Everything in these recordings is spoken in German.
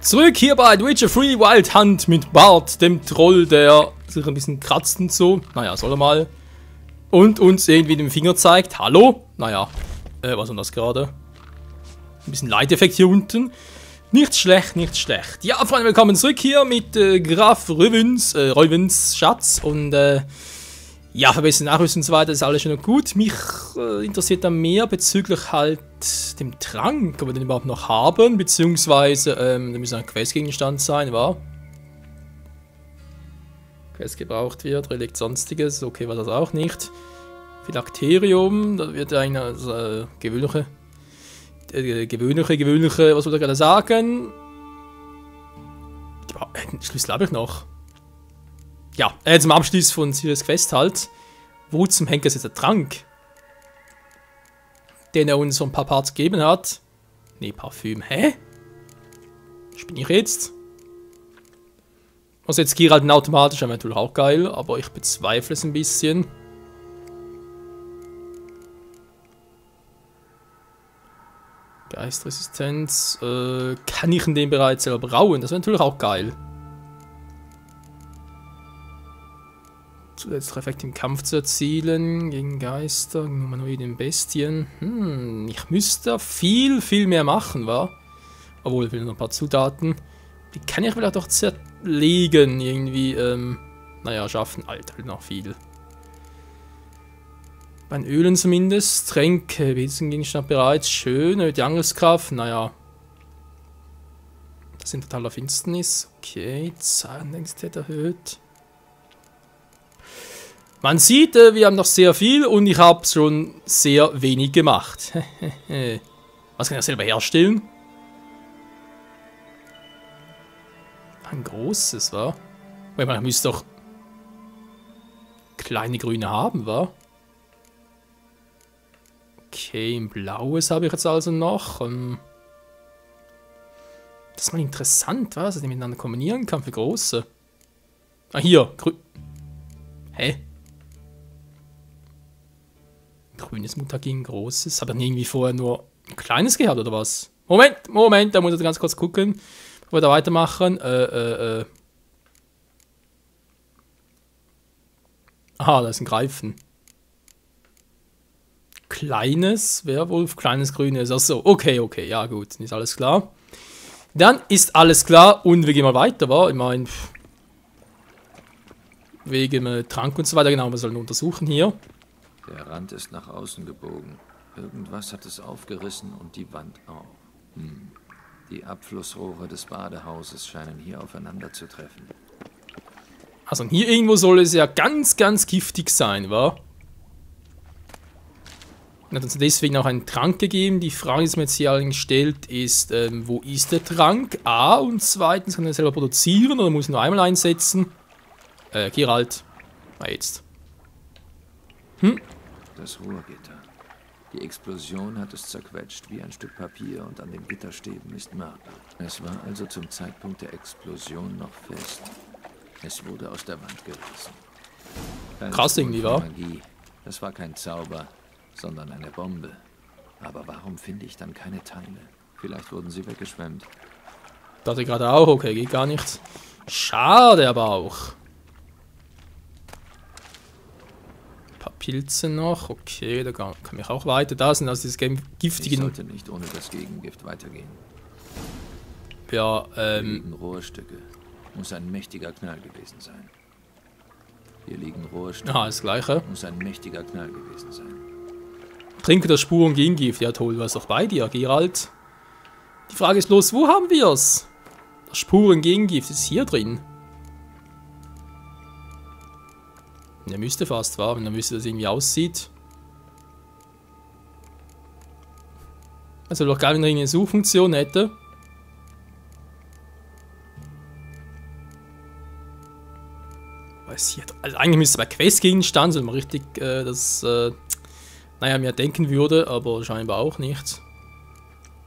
Zurück hier bei The Witcher 3 Wild Hunt mit Bart, dem Troll, der sich ein bisschen kratzt und so. Naja, soll er mal. Und uns irgendwie den Finger zeigt. Hallo? Naja, was war das gerade? Ein bisschen Leiteffekt hier unten. Nicht schlecht, nicht schlecht. Ja, Freunde, willkommen zurück hier mit Graf Reuwens Schatz. Und ja, verbessern Nachrüstung und so weiter, ist alles schon noch gut. Mich interessiert dann mehr bezüglich halt dem Trank, ob wir den überhaupt noch haben, beziehungsweise, da müsste ein Questgegenstand sein, wa? Quest gebraucht wird, Relikt sonstiges, okay, war das auch nicht. Phylakterium, da wird eine gewöhnliche, was wollte ich gerade sagen? Den Schlüssel habe ich noch. Ja, zum Abschluss von Sirius Quest halt. Wo zum Henker ist jetzt der Trank? Den er uns so ein paar Parts gegeben hat. Ne, Parfüm. Hä? Bin ich jetzt? Also jetzt Geralt automatisch, eventuell auch geil, aber ich bezweifle es ein bisschen. Geistresistenz. Kann ich in dem Bereich selber brauen? Das wäre natürlich auch geil. Zusätzlicher Effekt im Kampf zu erzielen, gegen Geister, gegen humanoiden Bestien. Ich müsste viel mehr machen, wa? Obwohl, ich will noch ein paar Zutaten. Die kann ich vielleicht auch zerlegen, irgendwie, naja, schaffen. Alter, will noch viel. Bei den Ölen zumindest. Tränke, Wesengegenstand bereits. Schön, erhöht die Angriffskraft, naja. Das sind totaler Finsternis. Okay, Zahnlängstheit erhöht. Man sieht, wir haben noch sehr viel und ich habe schon sehr wenig gemacht. Was kann ich selber herstellen? Ein großes, wa? Weil man müsste doch kleine grüne haben, wa? Okay, ein blaues habe ich jetzt also noch. Das ist mal interessant, was? Dass ich miteinander kombinieren kann für große. Ah, hier, grün. Hä? Grünes Mutagen, großes. Hat er irgendwie vorher nur ein kleines gehabt, oder was? Moment, da muss ich ganz kurz gucken, bevor wir da weitermachen. Aha, da ist ein Greifen. Kleines Werwolf, kleines Grünes. Achso, okay, ja gut, ist alles klar. Dann ist alles klar und wir gehen mal weiter, wa? Ich meine, wegen Trank und so weiter, genau, wir sollen untersuchen hier. Der Rand ist nach außen gebogen. Irgendwas hat es aufgerissen und die Wand auch. Die Abflussrohre des Badehauses scheinen hier aufeinander zu treffen. Also hier irgendwo soll es ja ganz giftig sein, wa? Und hat uns deswegen auch einen Trank gegeben. Die Frage, die mir jetzt hier allerdings stellt, ist, wo ist der Trank? A, und zweitens, kann er selber produzieren oder muss er nur einmal einsetzen? Geralt. Na jetzt. Das Rohrgitter. Die Explosion hat es zerquetscht wie ein Stück Papier und an den Gitterstäben ist Mörtel. Es war also zum Zeitpunkt der Explosion noch fest. Es wurde aus der Wand gerissen. Krass irgendwie, wa? Magie. Das war kein Zauber, sondern eine Bombe. Aber warum finde ich dann keine Teile? Vielleicht wurden sie weggeschwemmt. Dachte ich gerade auch, okay, geht gar nichts. Schade aber auch. Pilze noch, okay, da kann ich auch weiter. Da sind also diese giftigen. Ich sollte nicht ohne das Gegengift weitergehen. Ja, Hier liegen Rohrstücke. Muss ein mächtiger Knall gewesen sein. Hier liegen Rohrstücke. Aha, das gleiche. Muss ein mächtiger Knall gewesen sein. Trinke das Spuren Gegengift. Ja toll, du hast doch bei dir, Geralt. Die Frage ist bloß, wo haben wir es? Das Spuren Gegengift ist hier drin. Der müsste fast, wa? Wenn er wüsste, dass es irgendwie aussieht. Also doch geil, wenn er eine Suchfunktion hätte. Was hier? Also eigentlich müsste es bei Questgegenstand, wenn man richtig naja, mehr denken würde, aber scheinbar auch nicht.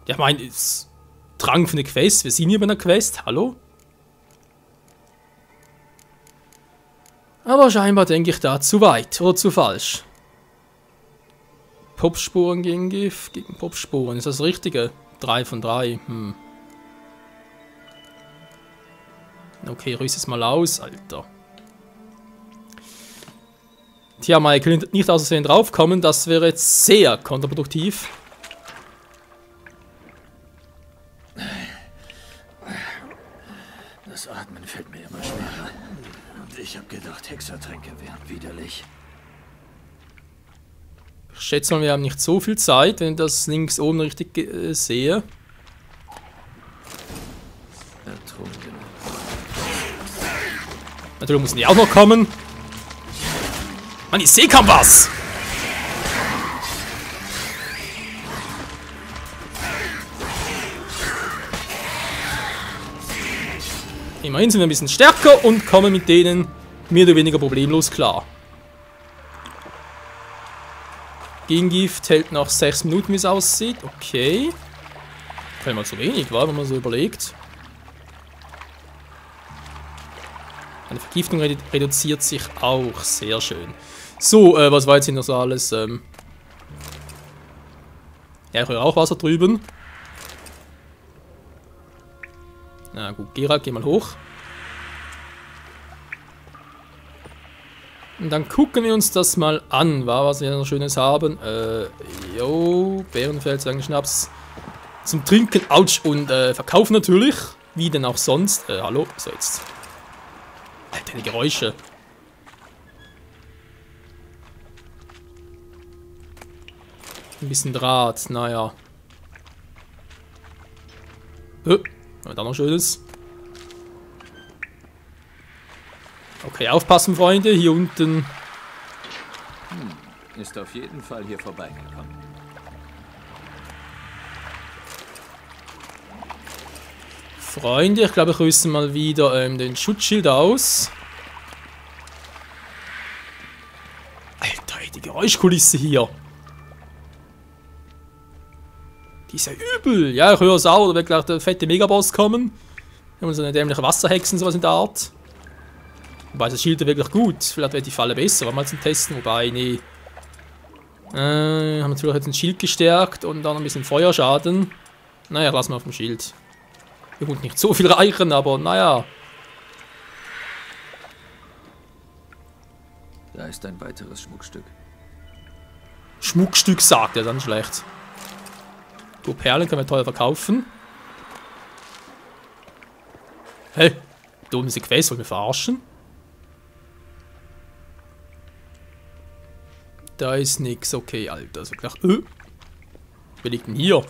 Ja, ich meine, ist Trank für eine Quest. Wir sind hier bei einer Quest. Hallo? Aber scheinbar denke ich da zu weit oder zu falsch. Popspuren gegen Gift, gegen Popspuren. Ist das das Richtige? 3 von 3. Okay, rüst es mal aus, Alter. Tja, Michael, nicht aus Versehen draufkommen, das wäre jetzt sehr kontraproduktiv. Das Atmen fällt mir immer schwerer. Und ich habe gedacht, Hexertränke wären widerlich. Ich schätze mal, wir haben nicht so viel Zeit, wenn ich das links oben richtig sehe. Ertrunken. Natürlich müssen die auch noch kommen. Mann, ich sehe kaum was! Immerhin sind wir ein bisschen stärker und kommen mit denen mehr oder weniger problemlos klar. Gegengift hält noch 6 Minuten, wie es aussieht. Okay. Vielleicht mal zu wenig, war, wenn man so überlegt. Eine Vergiftung reduziert sich auch. Sehr schön. So, was war jetzt hier noch so alles? Ja, ich höre auch Wasser drüben. Na gut, Geralt, geh mal hoch. Und dann gucken wir uns das mal an, was wir noch Schönes haben. Bärenfels, Schnaps. Zum Trinken, ouch, und verkaufen natürlich. Wie denn auch sonst. Hallo, so jetzt. Alter, die Geräusche. Ein bisschen Draht, naja. Da noch Schönes. Okay, aufpassen, Freunde. Hier unten. Ist auf jeden Fall hier vorbeigekommen. Freunde, ich glaube, ich rüste mal wieder den Schutzschild aus. Alter, die Geräuschkulisse hier. Die ist ja übel. Ja, ich höre es auch. Da wird gleich der fette Megaboss kommen. Wir haben so eine dämliche Wasserhexen, sowas in der Art. Wobei das Schild ist wirklich gut. Vielleicht wird die Falle besser, mal zum Testen. Wobei, nee. Haben natürlich jetzt ein Schild gestärkt und dann ein bisschen Feuerschaden. Naja, lassen wir auf dem Schild. Wir wollen nicht so viel reichen, aber naja. Da ist ein weiteres Schmuckstück. Schmuckstück sagt er dann schlecht. So, Perlen können wir teuer verkaufen. Hey, da oben ist ein Quest, wollen wir verarschen? Da ist nix, okay, Alter. Also gleich. Wer liegt denn hier?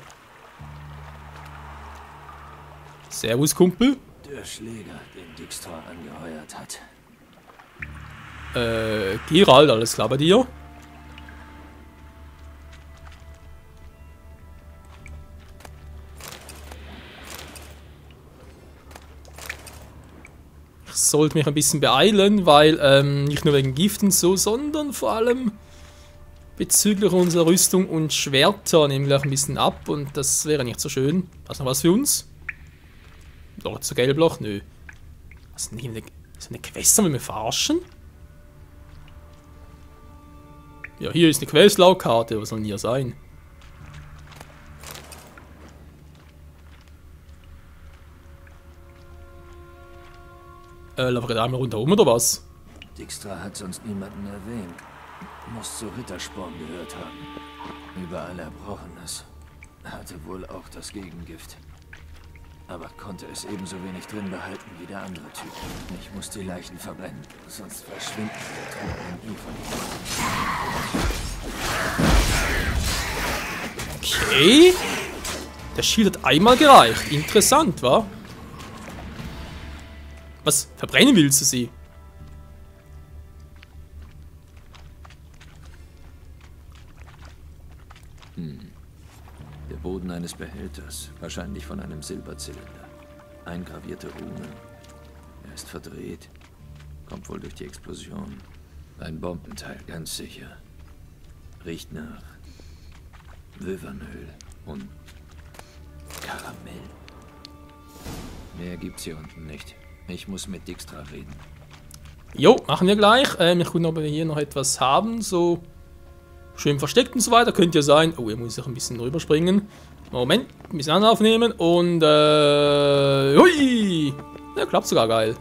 Servus, Kumpel. Der Schläger, den Dijkstra angeheuert hat. Geralt, alles klar bei dir? Ich sollte mich ein bisschen beeilen, weil nicht nur wegen Gift und so, sondern vor allem bezüglich unserer Rüstung und Schwerter nehmen wir gleich ein bisschen ab und das wäre nicht so schön. Hast du noch was für uns? Doch, zu Gelbloch? Nö. Was ist denn hier eine Quest, wollen wir verarschen? Ja, hier ist eine Quest-Laukarte. Was soll denn hier sein? Laufen wir da einmal rundherum oder was? Dijkstra hat sonst niemanden erwähnt. Muss zu Rittersporn gehört haben. Überall Erbrochenes. Hatte wohl auch das Gegengift. Aber konnte es ebenso wenig drin behalten wie der andere Typ. Ich muss die Leichen verbrennen, sonst verschwinden der Truppen von Okay. Der Schild hat einmal gereicht. Interessant, wa? Was? Verbrennen willst du sie? Der Boden eines Behälters, wahrscheinlich von einem Silberzylinder. Eingravierte Runen. Er ist verdreht. Kommt wohl durch die Explosion. Ein Bombenteil, ganz sicher. Riecht nach Wövernöl und Karamell. Mehr gibt's hier unten nicht. Ich muss mit Dijkstra reden. Jo, machen wir gleich. Ich gucke, ob wir hier noch etwas haben. So schön versteckt und so weiter. Könnte ja sein. Oh, hier muss ich ein bisschen rüberspringen. Moment, ein bisschen aufnehmen und hui! Na Ja, klappt sogar geil.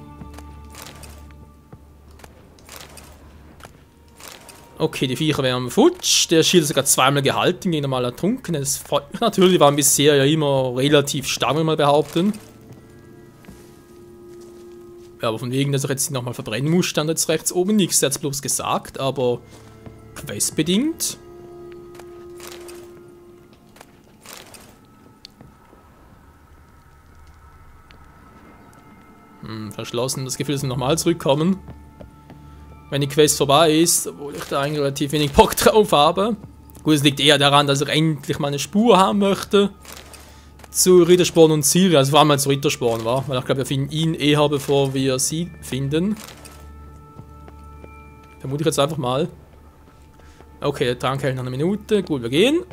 Okay, die Viecher werden am Futsch. Der Schild ist sogar zweimal gehalten gegen normal ertrunken. Das freut mich natürlich. Die waren bisher ja immer relativ stark, will ich mal behaupten. Ja, aber von wegen, dass er jetzt nochmal verbrennen muss, stand jetzt rechts oben nichts. Er hat es bloß gesagt, aber questbedingt. Verschlossen. Das Gefühl, dass wir nochmal zurückkommen. Wenn die Quest vorbei ist, obwohl ich da eigentlich relativ wenig Bock drauf habe. Gut, es liegt eher daran, dass ich endlich mal eine Spur haben möchte. Zu Rittersporn und Ciri, also vor allem mal zu Rittersporn war. Weil ich glaube, wir finden ihn eher, bevor wir sie finden. Vermute ich jetzt einfach mal. Okay, der Trank hält noch eine Minute. Gut, wir gehen.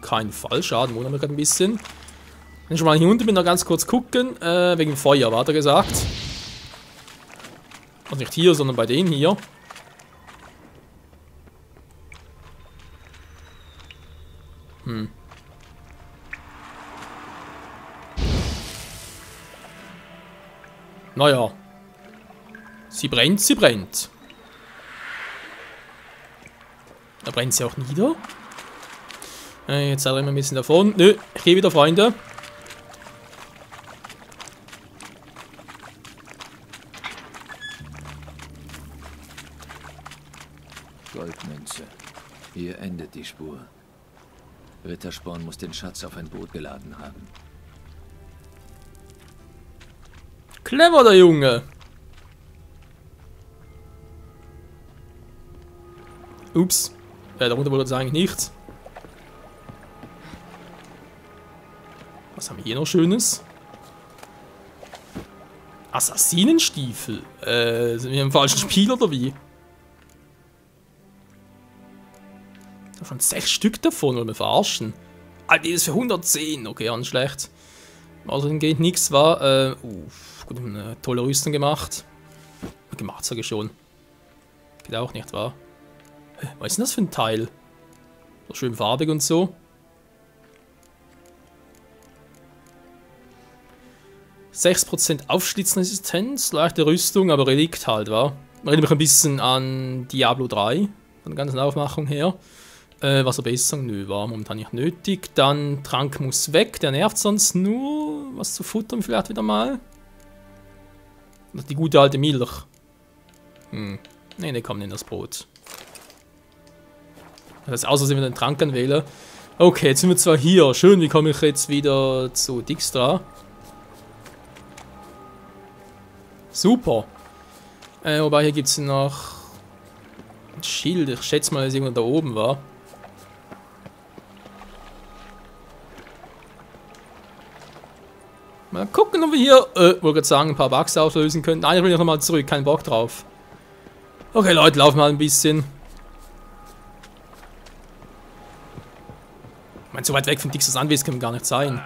Kein Fallschaden, wundert mich gerade ein bisschen. Wenn ich schon mal hier unten bin, noch ganz kurz gucken. Wegen Feuer, war er gesagt. Also nicht hier, sondern bei denen hier. Naja. Sie brennt, sie brennt. Da brennt sie auch nieder. Jetzt seid ihr immer ein bisschen davon. Nö, ich gehe wieder, Freunde. Goldmünze. Hier endet die Spur. Rittersporn muss den Schatz auf ein Boot geladen haben. Clever, der Junge. Ups. Darunter wollte es eigentlich nichts. Was haben wir hier noch Schönes? Assassinenstiefel. Sind wir im falschen Spiel oder wie? Davon 6 Stück davon, oder wir verarschen. Alter, die ist für 110. Okay, ganz schlecht. Außerdem geht nichts, war. Gut, eine tolle Rüstung gemacht. Gemacht, sage ich schon. Geht auch nicht, wahr? Was ist denn das für ein Teil? So schön farbig und so. %6 Aufschlitzresistenz, leichte Rüstung, aber Relikt halt, war. Erinnert mich ein bisschen an Diablo 3, von der ganzen Aufmachung her. Wasserbesserung, nö, war momentan nicht nötig. Dann Trank muss weg, der nervt sonst nur. Was zu futtern vielleicht wieder mal. Die gute alte Milch. Ne, kommt in das Brot. Das heißt, außer dass wir den Trank anwählen. Okay, jetzt sind wir zwar hier. Schön, wie komme ich jetzt wieder zu Dijkstra? Super. Wobei hier gibt es noch ein Schild. Ich schätze mal, dass irgendwo da oben war. Mal gucken, ob wir hier, wollte gerade sagen, ein paar Bugs auflösen können. Nein, ich will noch mal zurück, kein Bock drauf. Okay, Leute, laufen mal ein bisschen. Ich meine, so weit weg von Dijkstras Anwesen können wir gar nicht sein.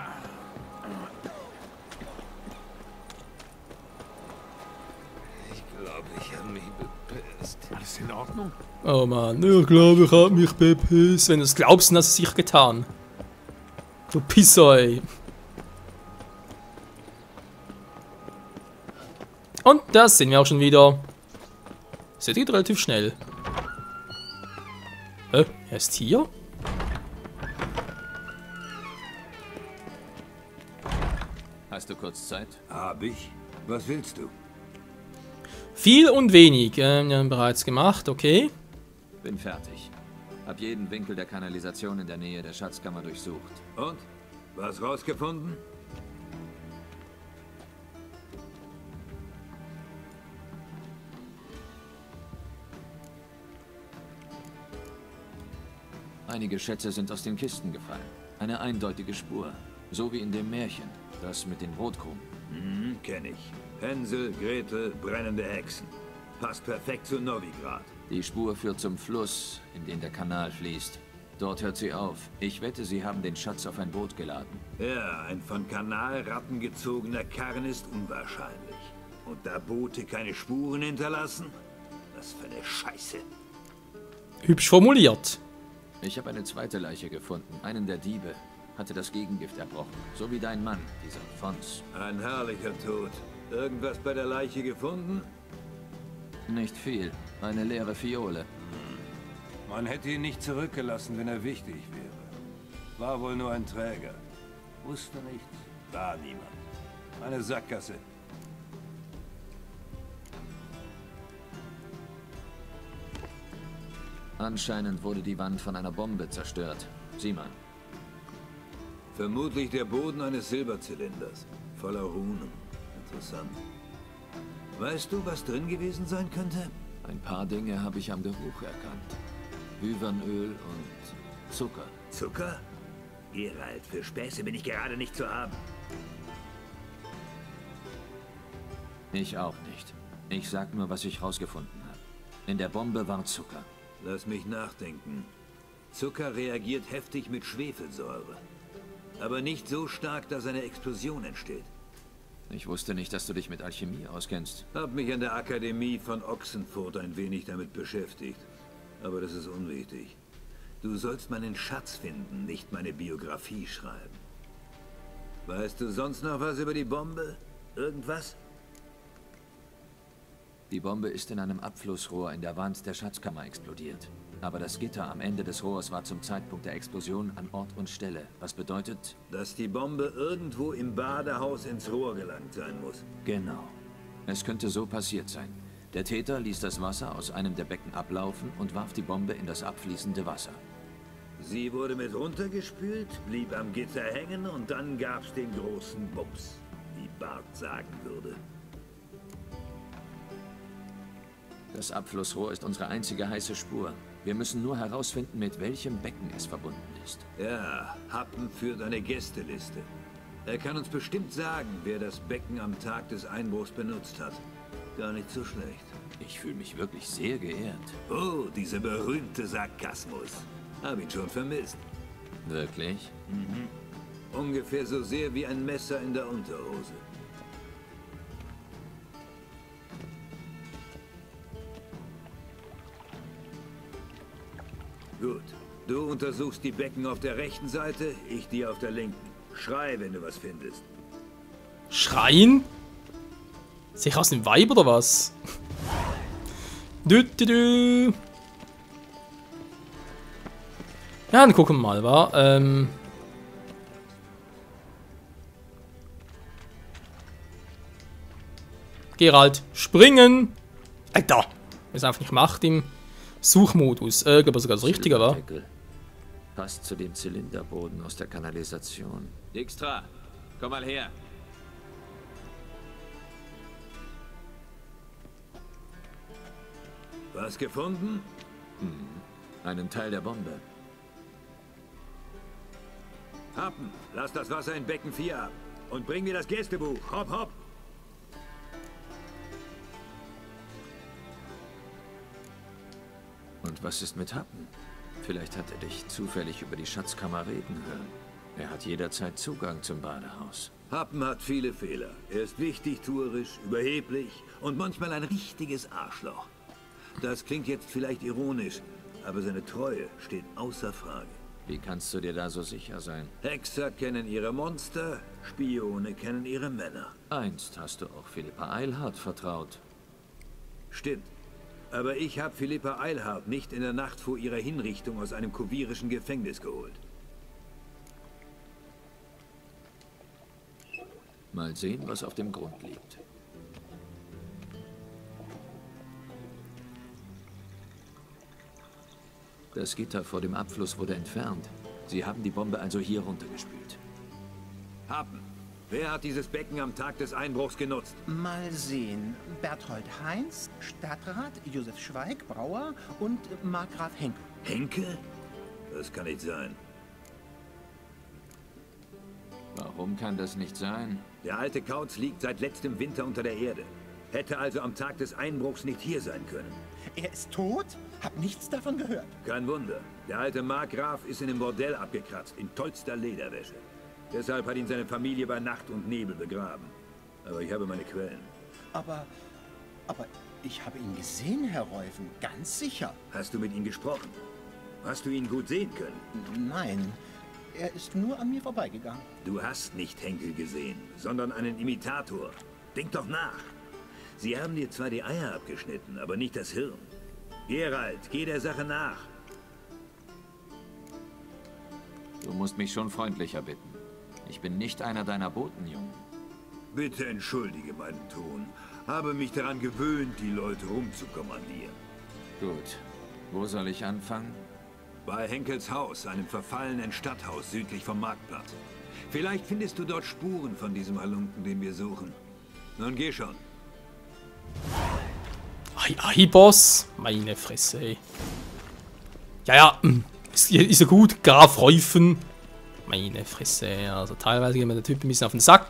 Ich glaube, ich habe mich bepisst. Alles in Ordnung? Oh Mann, ich glaube, ich habe mich bepisst. Wenn du es glaubst, dann hast du es sicher getan. Du Pisser, ey. Und das sehen wir auch schon wieder. Das geht relativ schnell. Er ist hier? Hast du kurz Zeit? Hab ich? Was willst du? Viel und wenig. Wir haben bereits gemacht, okay. Bin fertig. Hab jeden Winkel der Kanalisation in der Nähe der Schatzkammer durchsucht. Und? Was rausgefunden? Einige Schätze sind aus den Kisten gefallen. Eine eindeutige Spur. So wie in dem Märchen. Das mit den Brotkrumen. Kenn ich. Hänsel, Gretel, brennende Hexen. Passt perfekt zu Novigrad. Die Spur führt zum Fluss, in den der Kanal fließt. Dort hört sie auf. Ich wette, sie haben den Schatz auf ein Boot geladen. Ja, ein von Kanalratten gezogener Karren ist unwahrscheinlich. Und da Boote keine Spuren hinterlassen? Was für eine Scheiße. Hübsch formuliert. Ich habe eine zweite Leiche gefunden. Einen der Diebe. hatte das Gegengift erbrochen. So wie dein Mann, dieser Fons. Ein herrlicher Tod. Irgendwas bei der Leiche gefunden? Nicht viel. Eine leere Fiole. Man hätte ihn nicht zurückgelassen, wenn er wichtig wäre. War wohl nur ein Träger. Wusste nichts. War niemand. Eine Sackgasse. Anscheinend wurde die Wand von einer Bombe zerstört. Sieh mal. Vermutlich der Boden eines Silberzylinders. Voller Runen. Interessant. Weißt du, was drin gewesen sein könnte? Ein paar Dinge habe ich am Geruch erkannt. Büwernöl und Zucker. Zucker? Geralt, für Späße bin ich gerade nicht zu haben. Ich auch nicht. Ich sag nur, was ich rausgefunden habe. In der Bombe war Zucker. Lass mich nachdenken. Zucker reagiert heftig mit Schwefelsäure. Aber nicht so stark, dass eine Explosion entsteht. Ich wusste nicht, dass du dich mit Alchemie auskennst. Hab mich an der Akademie von Ochsenfurt ein wenig damit beschäftigt. Aber das ist unwichtig. Du sollst meinen Schatz finden, nicht meine Biografie schreiben. Weißt du sonst noch was über die Bombe? Irgendwas? Die Bombe ist in einem Abflussrohr in der Wand der Schatzkammer explodiert. Aber das Gitter am Ende des Rohrs war zum Zeitpunkt der Explosion an Ort und Stelle. Was bedeutet? Dass die Bombe irgendwo im Badehaus ins Rohr gelangt sein muss. Genau. Es könnte so passiert sein. Der Täter ließ das Wasser aus einem der Becken ablaufen und warf die Bombe in das abfließende Wasser. Sie wurde mit runtergespült, blieb am Gitter hängen und dann gab's den großen Bums, wie Bart sagen würde. Das Abflussrohr ist unsere einzige heiße Spur. Wir müssen nur herausfinden, mit welchem Becken es verbunden ist. Ja, Happen führt eine Gästeliste. Er kann uns bestimmt sagen, wer das Becken am Tag des Einbruchs benutzt hat. Gar nicht so schlecht. Ich fühle mich wirklich sehr geehrt. Oh, dieser berühmte Sarkasmus. Hab ihn schon vermisst. Wirklich? Ungefähr so sehr wie ein Messer in der Unterhose. Gut. Du untersuchst die Becken auf der rechten Seite, ich die auf der linken. Schrei, wenn du was findest. Schreien? Sehe ich aus dem Weib oder was? Du, du, du. Ja, dann gucken wir mal, wa? Geralt, springen! Alter! Ist einfach nicht macht im Suchmodus. Aber sogar das Richtige, wa? Silberdeckel. Passt zu dem Zylinderboden aus der Kanalisation. Dijkstra, komm mal her. Was gefunden? Einen Teil der Bombe. Happen, lass das Wasser in Becken 4 ab. Und bring mir das Gästebuch. Hopp, hopp. Und was ist mit Happen? Vielleicht hat er dich zufällig über die Schatzkammer reden hören. Er hat jederzeit Zugang zum Badehaus. Happen hat viele Fehler. Er ist wichtigtuerisch, überheblich und manchmal ein richtiges Arschloch. Das klingt jetzt vielleicht ironisch, aber seine Treue steht außer Frage. Wie kannst du dir da so sicher sein? Hexer kennen ihre Monster, Spione kennen ihre Männer. Einst hast du auch Philippa Eilhart vertraut. Stimmt. Aber ich habe Philippa Eilhart nicht in der Nacht vor ihrer Hinrichtung aus einem kovirischen Gefängnis geholt. Mal sehen, was auf dem Grund liegt. Das Gitter vor dem Abfluss wurde entfernt. Sie haben die Bombe also hier runtergespült. Happen, wer hat dieses Becken am Tag des Einbruchs genutzt? Mal sehen. Berthold Heinz, Stadtrat, Josef Schweig, Brauer und Markgraf Henkel. Henke? Das kann nicht sein. Warum kann das nicht sein? Der alte Kauz liegt seit letztem Winter unter der Erde. Hätte also am Tag des Einbruchs nicht hier sein können. Er ist tot? Hab nichts davon gehört. Kein Wunder. Der alte Markgraf ist in einem Bordell abgekratzt, in tollster Lederwäsche. Deshalb hat ihn seine Familie bei Nacht und Nebel begraben. Aber ich habe meine Quellen. Aber ich habe ihn gesehen, Herr Reuven, ganz sicher. Hast du mit ihm gesprochen? Hast du ihn gut sehen können? Nein, Er ist nur an mir vorbeigegangen. Du hast nicht Henkel gesehen, sondern einen Imitator. Denk doch nach. Sie haben dir zwar die Eier abgeschnitten, aber nicht das Hirn. Geralt, geh der Sache nach. Du musst mich schon freundlicher bitten. Ich bin nicht einer deiner Boten, Junge. Bitte entschuldige meinen Ton. Habe mich daran gewöhnt, die Leute rumzukommandieren. Gut. Wo soll ich anfangen? Bei Henkels Haus, einem verfallenen Stadthaus südlich vom Marktplatz. Vielleicht findest du dort Spuren von diesem Halunken, den wir suchen. Nun geh schon. Ei, Boss. Meine Fresse, ey. Ja, ist ja gut. Graf Reufen. Meine Fresse, also teilweise geht mir der Typ ein bisschen auf den Sack.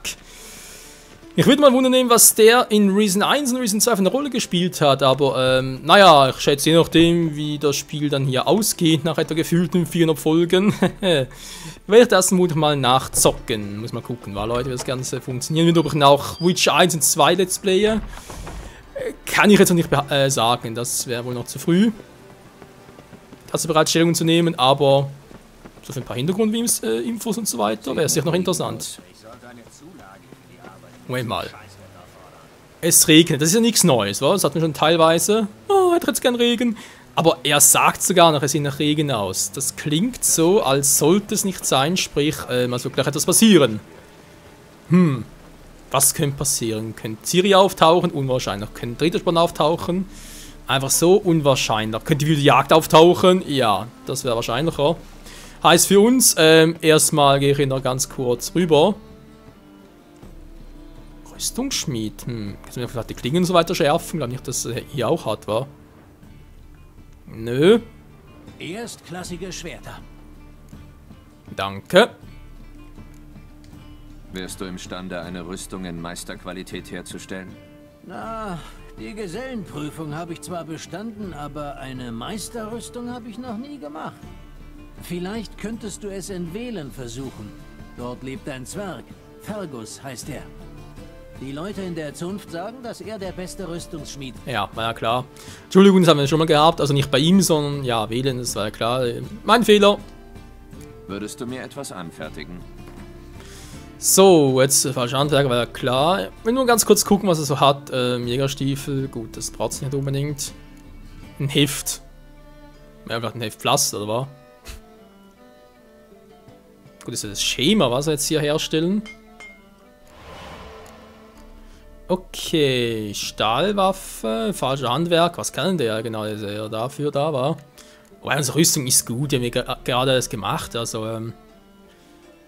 Ich würde mal wundern, was der in Reason 1 und Reason 2 für eine Rolle gespielt hat, aber naja, ich schätze je nachdem, wie das Spiel dann hier ausgeht, nach etwa gefühlten 400 Folgen, werde ich das vermutlich mal nachzocken. Muss mal gucken, Leute, wie das Ganze funktionieren wird, ob ich auch Witcher 1 und 2 Let's Player. Kann ich jetzt noch nicht sagen, das wäre wohl noch zu früh, dazu bereits Stellung zu nehmen, aber so für ein paar Hintergrundinfos und so weiter wäre es sicher noch interessant. Moment mal. Es regnet, das ist ja nichts Neues, wa? Das hatten wir schon teilweise. Oh, er hat jetzt gern Regen. Aber er sagt sogar noch, es sieht nach Regen aus. Das klingt so, als sollte es nicht sein, sprich, also gleich etwas passieren. Was könnte passieren? Könnte Ciri auftauchen? Unwahrscheinlich. Könnte Rittersporn auftauchen? Einfach so unwahrscheinlich. Könnte die wilde Jagd auftauchen? Ja, das wäre wahrscheinlicher. Heißt für uns, erstmal gehe ich noch ganz kurz rüber. Rüstungsschmied. Kannst du mir vielleicht die Klingen und so weiter schärfen? Glaube nicht, dass er hier auch hat, wa? Nö. Erstklassige Schwerter. Danke. Wärst du imstande, eine Rüstung in Meisterqualität herzustellen? Na, die Gesellenprüfung habe ich zwar bestanden, aber eine Meisterrüstung habe ich noch nie gemacht. Vielleicht könntest du es in Velen versuchen. Dort lebt ein Zwerg. Fergus heißt er. Die Leute in der Zunft sagen, dass er der beste Rüstungsschmied ist. Ja, war ja klar. Entschuldigung, das haben wir schon mal gehabt. Also nicht bei ihm, sondern ja, wählen, das war ja klar. Mein Fehler. Würdest du mir etwas anfertigen? So, jetzt falsche Handwerker, war ja klar. Ich will nur ganz kurz gucken, was er so hat. Jägerstiefel, gut, das braucht es nicht unbedingt. Ein Heft. Ja, vielleicht ein Heftpflaster, oder was? Gut, das ist das Schema, was wir jetzt hier herstellen. Okay, Stahlwaffe, falscher Handwerk, was kann denn der genau, dass er dafür da war? Oh, unsere Rüstung ist gut, die haben wir gerade erst gemacht, also,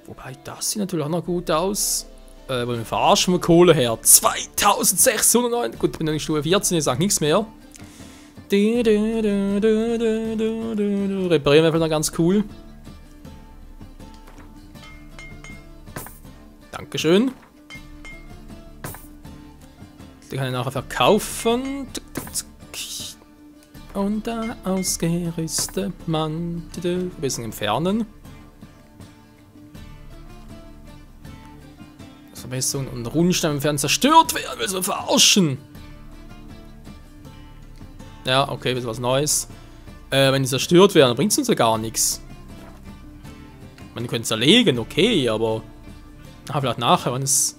wobei, das sieht natürlich auch noch gut aus. Wollen wir verarschen, wo Kohle her? 2609, gut, bin noch in Stufe 14, ich sag nichts mehr. Reparieren wir einfach noch ganz cool. Dankeschön. Die kann ich nachher verkaufen. Und der ausgerüstete Mann. Ein bisschen entfernen. Verbesserung und Runenstein werden zerstört werden. Willst du verarschen? Ja, okay, das ist was Neues. Wenn die zerstört werden, bringt es uns ja gar nichts. Man könnte es zerlegen, okay, aber vielleicht nachher, wenn es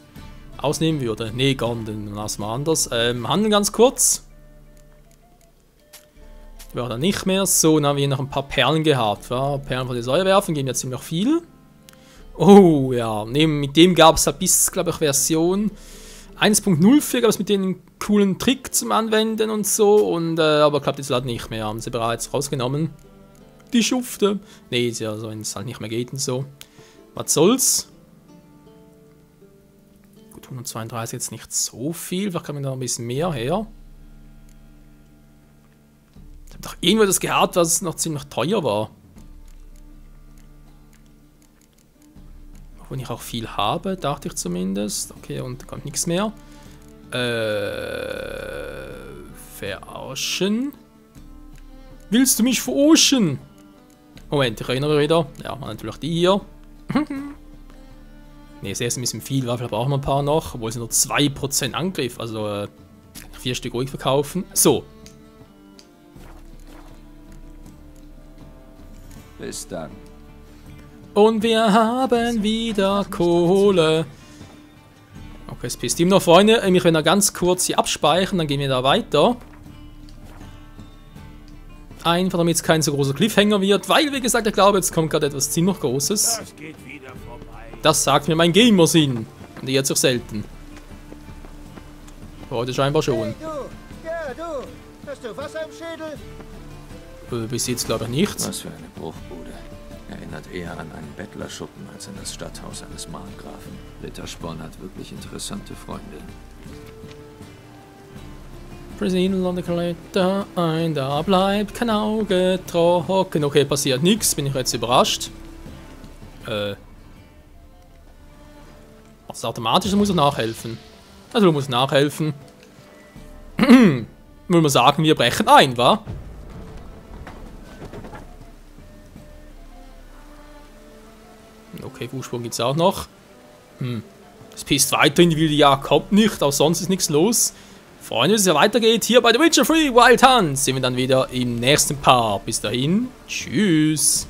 ausnehmen würde. Nee, gar nicht, dann lassen wir anders. Handeln ganz kurz. Wäre dann nicht mehr. So, dann haben wir hier noch ein paar Perlen gehabt. Ja, Perlen von der Säure werfen, geben jetzt ziemlich viel. Oh, ja. Mit dem gab es ja bis, glaube ich, Version 1.04 gab es mit denen einen coolen Trick zum Anwenden und so. Und, aber klappt jetzt halt nicht mehr. Haben sie bereits rausgenommen. Die Schufte. Nee, ist ja so, wenn es halt nicht mehr geht und so. Was soll's? 132 jetzt nicht so viel, vielleicht kann man da ein bisschen mehr her. Ich habe doch irgendwo das gehabt, was noch ziemlich teuer war. Obwohl ich auch viel habe, dachte ich zumindest. Okay, und da kommt nichts mehr. Verarschen. Willst du mich verarschen? Moment, ich erinnere wieder. Ja, natürlich die hier. Ne, es ist ein bisschen viel, weil vielleicht brauchen wir ein paar noch, obwohl es nur 2% Angriff, also 4 Stück ruhig verkaufen. So. Bis dann. Und wir haben wieder Kohle. Okay, es pisst ihm noch, Freunde. Ich will noch ganz kurz hier abspeichern, dann gehen wir da weiter. Einfach damit es kein so großer Cliffhanger wird, weil, wie gesagt, ich glaube, jetzt kommt gerade etwas ziemlich Großes. Das geht wieder vorbei. Das sagt mir mein Gamersinn. Und die jetzt auch selten. Heute scheinbar schon. Hey, du! Ja, du! Hast du Wasser im Schädel? Bis jetzt glaube ich nichts. Was für eine Bruchbude. Erinnert eher an einen Bettlerschuppen als an das Stadthaus eines Markgrafen. Ritter Sporn hat wirklich interessante Freunde. Präsident an der Kalender ein, da bleibt kein Auge trocken. Okay, passiert nichts, bin ich jetzt überrascht. Was automatisch, muss er nachhelfen. Also du musst nachhelfen. Will man sagen, wir brechen ein, wa? Okay, Fußsprung gibt's auch noch. Es pisst weiter in die wilde Jagd, kommt nicht, auch sonst ist nichts los. Freunde, wenn es ja weitergeht, hier bei The Witcher 3 Wild Hunt, sehen wir dann wieder im nächsten Part. Bis dahin, tschüss.